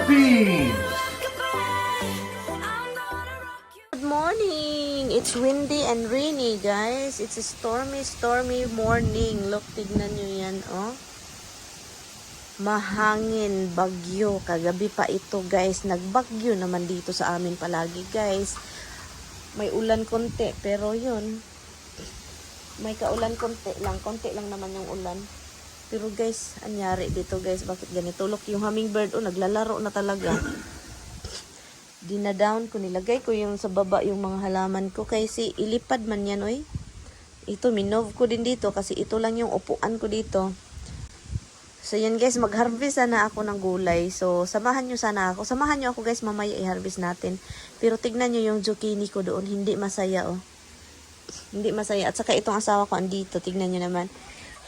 Philippines! Good morning! It's windy and rainy, guys. It's a stormy morning. Look, tignan nyo yan, oh. Mahangin, bagyo. Kagabi pa ito, guys. Nagbagyo naman dito sa amin palagi, guys. May ulan konti, pero yun. May kaulan konti lang naman yung ulan. Pero guys, anyari dito, guys. Bakit ganito? Look, yung hummingbird, oh, naglalaro na talaga. Dinadown ko, nilagay ko yung sa baba yung mga halaman ko kasi ilipad man yan, oy. Ito, minove ko din dito kasi ito lang yung upuan ko dito. So yan, guys, mag-harvest sana ako ng gulay. So samahan nyo sana ako. Samahan nyo ako, guys, mamaya i-harvest natin. Pero tignan nyo yung zucchini ko doon, hindi masaya, oh. Hindi masaya. At saka itong asawa ko andito, tignan nyo naman.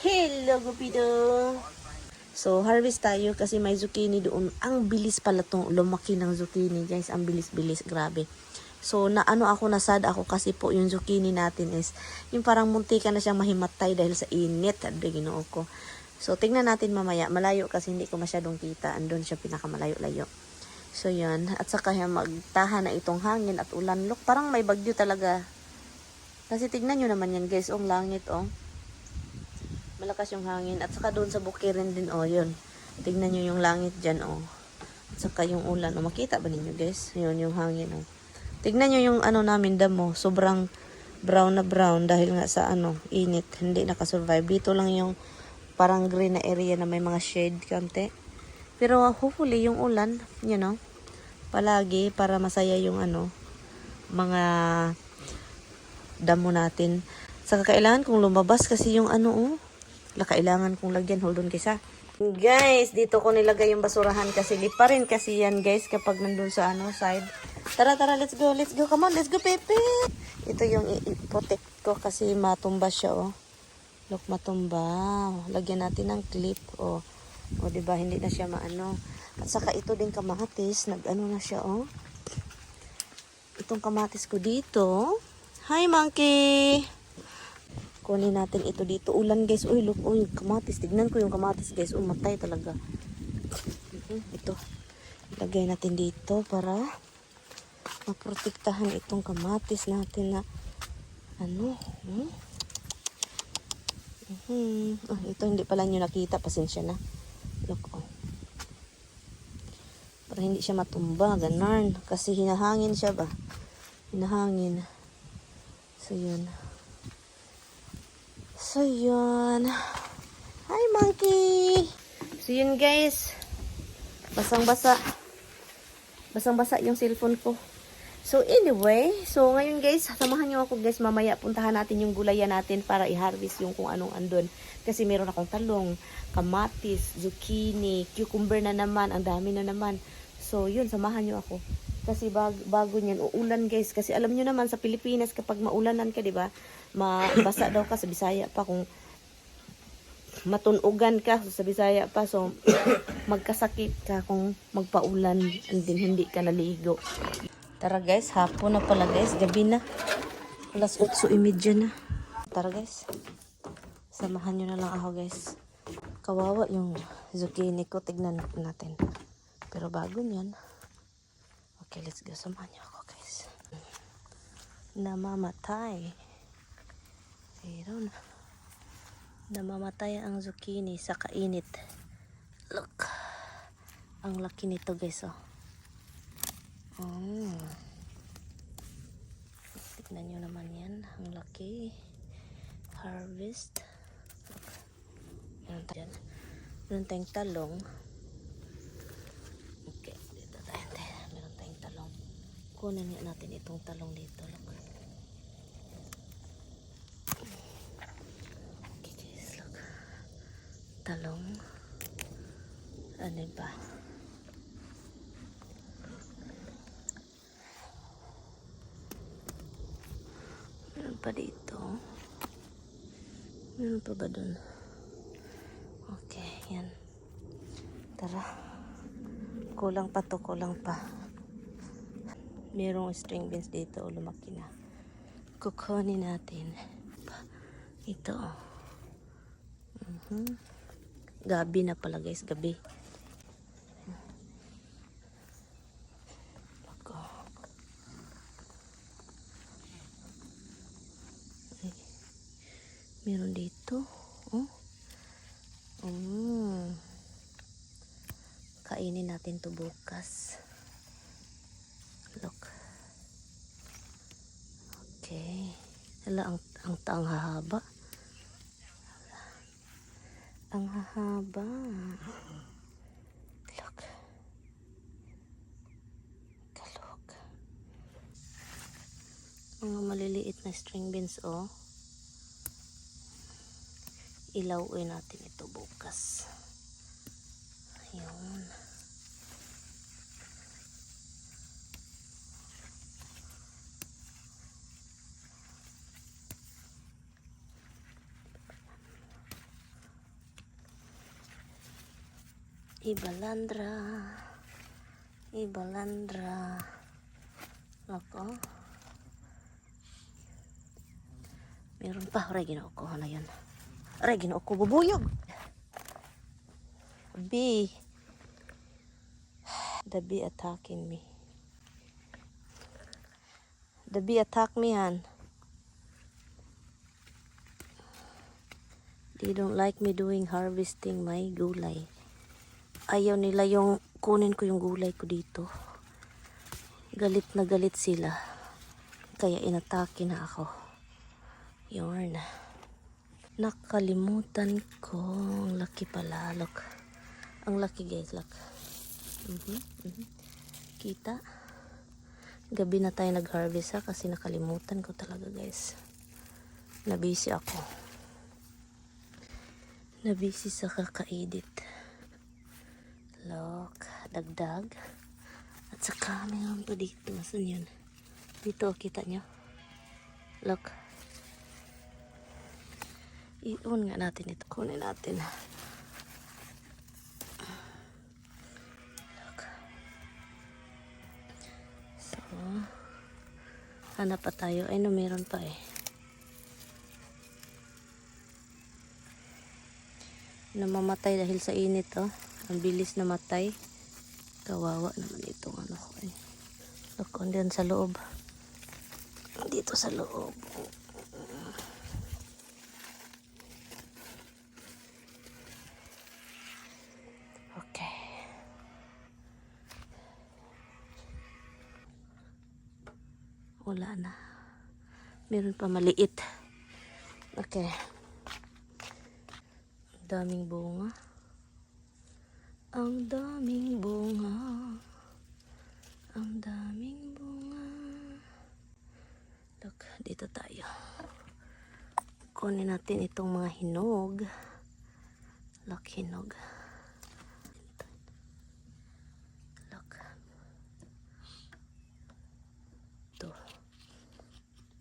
Hello, Gupido! So, harvest tayo kasi may zucchini doon. Ang bilis pala itong lumaki ng zucchini, guys. Ang bilis-bilis. Grabe. So, nasad ako kasi po yung zucchini natin is yung parang muntika na siyang mahimatay dahil sa init. Adre, ginoo ko. So, tingnan natin mamaya. Malayo kasi hindi ko masyadong kita. Andun siya pinakamalayo-layo. So, yun. At saka magtahan na itong hangin at ulan. Look, parang may bagyo talaga. Kasi tignan nyo naman yan, guys. Ang langit, oh. Malakas yung hangin. At saka doon sa bukirin din, oh, yun. Tignan nyo yung langit dyan, oh. At saka yung ulan, oh. Makita ba ninyo, guys? Yun, yung hangin, oh. Tignan nyo yung, namin damo. Sobrang brown na brown dahil nga sa, init. Hindi nakasurvive. Dito lang yung parang green na area na may mga shade kante. Pero, hopefully, yung ulan, you know, palagi para masaya yung, mga damo natin. Saka kailangan kong lumabas kasi yung, kailangan kong lagyan. Hold on, guys, ha. Guys, dito ko nilagay yung basurahan kasi lipa rin kasi yan, guys, kapag nandun sa side. Tara, let's go. Come on, let's go, Pepe. Ito yung i-protect ko kasi matumba siya, oh. Look, matumba. Lagyan natin ng clip, oh. O, diba, hindi na siya maano. At saka ito din kamatis, na siya, oh. Itong kamatis ko dito. Hi, monkey! Kunin natin ito dito. Ulan, guys. Uy, look. Uy, kamatis. Tignan ko yung kamatis, guys. Uy, matay talaga. Ito. Ilagay natin dito para maprotektahan itong kamatis natin na ito hindi pala nyo nakita. Pasensya na. Look, oh. Para hindi siya matumba. Ganun. Kasi hinahangin siya ba? Hinahangin. So, yun. So, yun. Hi, monkey! So, yun, guys. Basang-basa. Basang-basa yung cellphone ko. So, anyway. So, ngayon, guys, samahan nyo ako, guys. Mamaya, puntahan natin yung gulayan natin para i-harvest yung kung anong andun. Kasi meron akong talong, kamatis, zucchini, cucumber na naman. Ang dami na naman. So, yun, samahan nyo ako. Kasi bago niyan, uulan, guys. Kasi alam nyo naman, sa Pilipinas, kapag maulanan ka, diba? Mabasa daw ka sa Bisaya pa kung matunugan ka sa Bisaya pa. So, magkasakit ka kung magpaulan and then hindi ka naligo. Tara, guys. Hapon na pala, guys. Gabi na. Alas 8:30 na. Tara, guys. Samahan nyo na lang ako, guys. Kawawa yung zucchini ko. Tignan natin. Pero bago niyan. Okay, let's go. Samahan nyo ako, guys. Namamatay. Ayun. Namamatay ang zucchini sa kainit. Look. Ang laki nito, guys, oh. Tignan nyo naman yan. Ang laki. Harvest. Look. Meron tayo dyan. Meron tayong talong. Okay. Dito tayo. Meron tayong talong. Kunin natin itong talong dito. Look. Talong. Ano ba? Meron pa dito. Meron pa ba dun? Okay, yan. Tara. Kulang pa to, kulang pa. Merong string beans dito, lumaki na. Kukunin natin. Ito, oh. Gabi na pala, guys, gabi. Meron dito. Oh. Kainin natin to bukas. Look. Okay. Hala, ang hahaba. Ang hahaba. Look. Kalok. Mga maliliit na string beans, oh. Ilawin natin ito bukas. Ayun. Ibalandra. Ibalandra. Ako. Meron pa. Aray, ginoo ko. Ano yan? Aray, ginoo ko. Bubuyog. Bee. The bee attacking me. The bee attack me, han. They don't like me doing harvesting my gulay. Ayaw nila yung kunin ko yung gulay ko dito. Galit na galit sila. Kaya inatake na ako. Yun. Nakalimutan ko. Ang laki pala. Look. Ang laki guys. Look. Kita. Gabi na tayo nag-harvest ha. Kasi nakalimutan ko talaga guys. Nabisi ako. Nabisi sa kaka-edit. Look, dagdag. At saka mayroon pa dito. Saan yun? Dito, kita nyo? Look. I-on nga natin ito. Kunin natin. Look. So, hanap pa tayo. Ay, no, mayroon pa eh. Namamatay dahil sa init, oh. Ang bilis namatay. Kawawa naman itong ano ko eh. Look, andyan sa loob. Dito sa loob. Okay. Wala na. Meron pa maliit. Okay. Ang daming bunga. Ang daming bunga. Ang daming bunga. Look, dito tayo. Kunin natin itong mga hinog. Look, hinog. Look. Ito.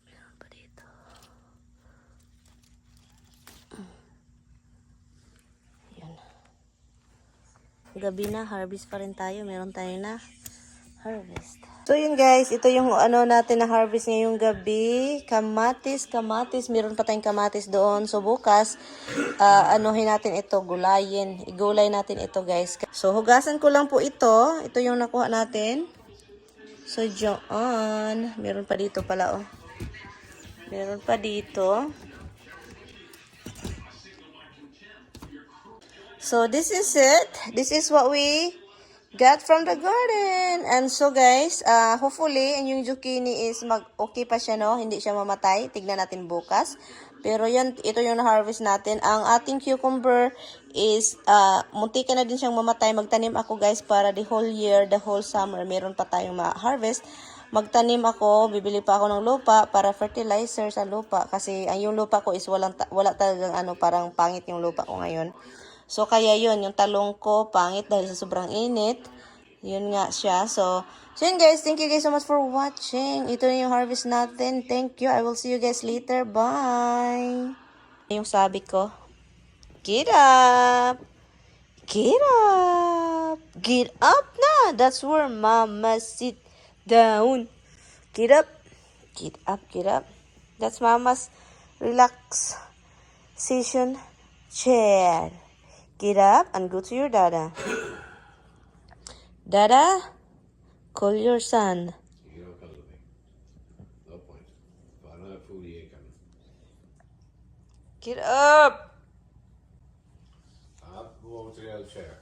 Meron pa dito. Yan. Gabi na, harvest pa rin tayo. Meron tayo na harvest. So yun guys, ito yung ano natin na harvest ngayong gabi. Kamatis. Meron pa tayong kamatis doon. So bukas, anuhin natin ito, gulayin. Igulay natin ito guys. So hugasan ko lang po ito. Ito yung nakuha natin. So dyan. Meron pa dito pala oh. Meron pa dito. So this is it. This is what we got from the garden. And so guys, hopefully yung zucchini is okay pa siya, no? Hindi siya mamatay. Tignan natin bukas. Pero yan, ito yung na-harvest natin. Ang ating cucumber is munti ka na din siyang mamatay. Magtanim ako guys para the whole year, the whole summer, meron pa tayong ma-harvest. Magtanim ako, bibili pa ako ng lupa para fertilizer sa lupa. Kasi ang yung lupa ko is wala talagang ano, parang pangit yung lupa ko ngayon. So, kaya yun, yung talong ko, pangit dahil sa sobrang init. Yun nga siya. So yun guys, thank you guys so much for watching. Ito na yung harvest natin. Thank you. I will see you guys later. Bye! Yung sabi ko, get up! Get up! Get up na! That's where mama sit down. Get up! Get up, get up. That's mama's relaxation chair. Get up and go to your dada. Dada, call your son. You don't come to me. No point. If I don't have food, you ain't coming. Get up! Up, go over to the other chair.